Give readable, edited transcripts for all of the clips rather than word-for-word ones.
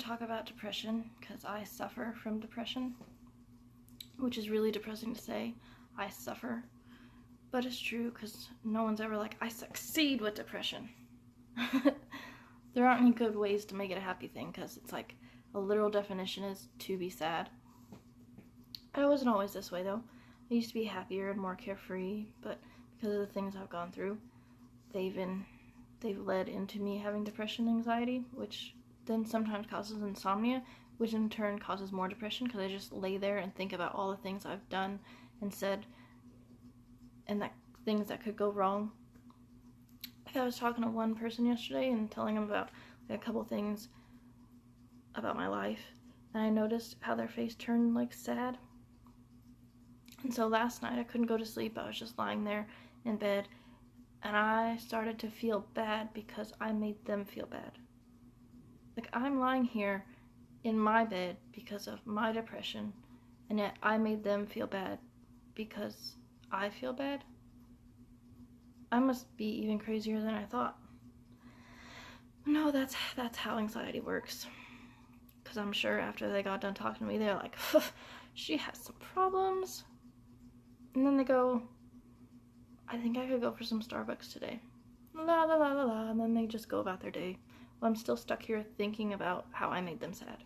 to talk about depression because I suffer from depression, which is really depressing to say. I suffer. But it's true because no one's ever like, I succeed with depression. There aren't any good ways to make it a happy thing because it's like a literal definition is to be sad. I wasn't always this way though. I used to be happier and more carefree, but because of the things I've gone through, they've led into me having depression and anxiety, which then sometimes causes insomnia, which in turn causes more depression because I just lay there and think about all the things I've done and said and that things that could go wrong. Like I was talking to one person yesterday and telling them about a couple things about my life, and I noticed how their face turned like sad. And so last night I couldn't go to sleep. I was just lying there in bed and I started to feel bad because I made them feel bad. Like I'm lying here in my bed because of my depression, and yet I made them feel bad because I feel bad. I must be even crazier than I thought. No, that's how anxiety works. Because I'm sure after they got done talking to me, they're like, she has some problems. And then they go, I think I could go for some Starbucks today. La la la la la. And then they just go about their day. Well, I'm still stuck here thinking about how I made them sad.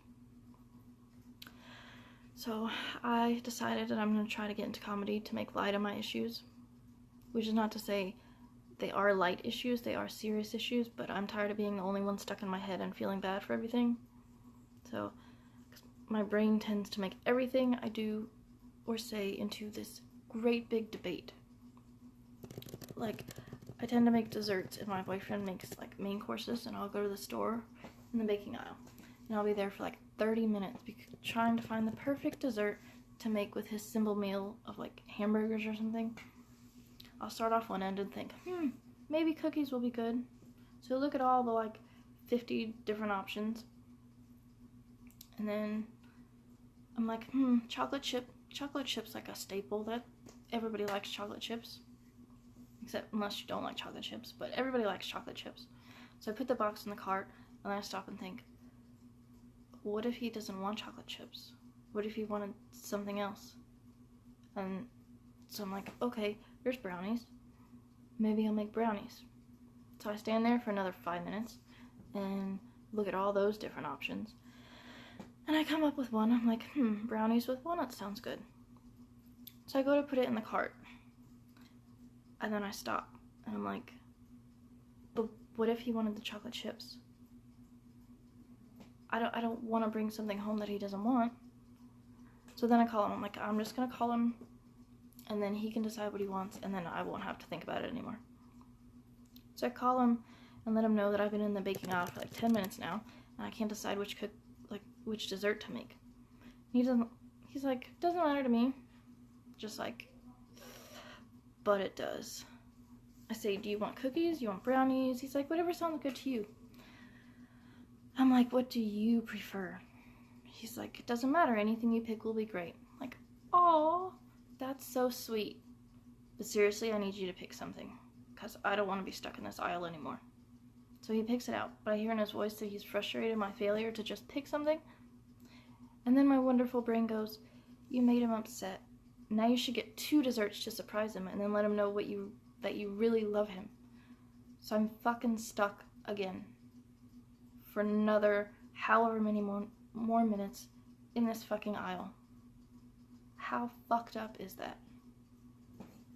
So I decided that I'm going to try to get into comedy to make light of my issues. Which is not to say they are light issues, they are serious issues, but I'm tired of being the only one stuck in my head and feeling bad for everything. So my brain tends to make everything I do or say into this great big debate. Like, I tend to make desserts and my boyfriend makes like main courses, and I'll go to the store in the baking aisle and I'll be there for like 30 minutes trying to find the perfect dessert to make with his simple meal of like hamburgers or something. I'll start off one end and think, maybe cookies will be good. So look at all the like 50 different options. And then I'm like, chocolate chip's like a staple. That everybody likes chocolate chips. Except unless you don't like chocolate chips, but everybody likes chocolate chips. So I put the box in the cart and then I stop and think, what if he doesn't want chocolate chips? What if he wanted something else? And so I'm like, okay, there's brownies. Maybe I'll make brownies. So I stand there for another 5 minutes and look at all those different options. And I come up with one. I'm like, brownies with walnuts sounds good. So I go to put it in the cart. And then I stop. And I'm like, but what if he wanted the chocolate chips? I don't want to bring something home that he doesn't want. So then I call him. I'm like, I'm just going to call him, and then he can decide what he wants, and then I won't have to think about it anymore. So I call him and let him know that I've been in the baking aisle for like 10 minutes now, and I can't decide which dessert to make. He's like, doesn't matter to me. Just like, but it does. I say, do you want cookies? You want brownies? He's like, whatever sounds good to you. I'm like, what do you prefer? He's like, it doesn't matter. Anything you pick will be great. I'm like, aw, that's so sweet. But seriously, I need you to pick something, because I don't want to be stuck in this aisle anymore. So he picks it out, but I hear in his voice that he's frustrated at my failure to just pick something. And then my wonderful brain goes, you made him upset. Now you should get 2 desserts to surprise him and then let him know that you really love him. So I'm fucking stuck again for another however many more minutes in this fucking aisle. How fucked up is that?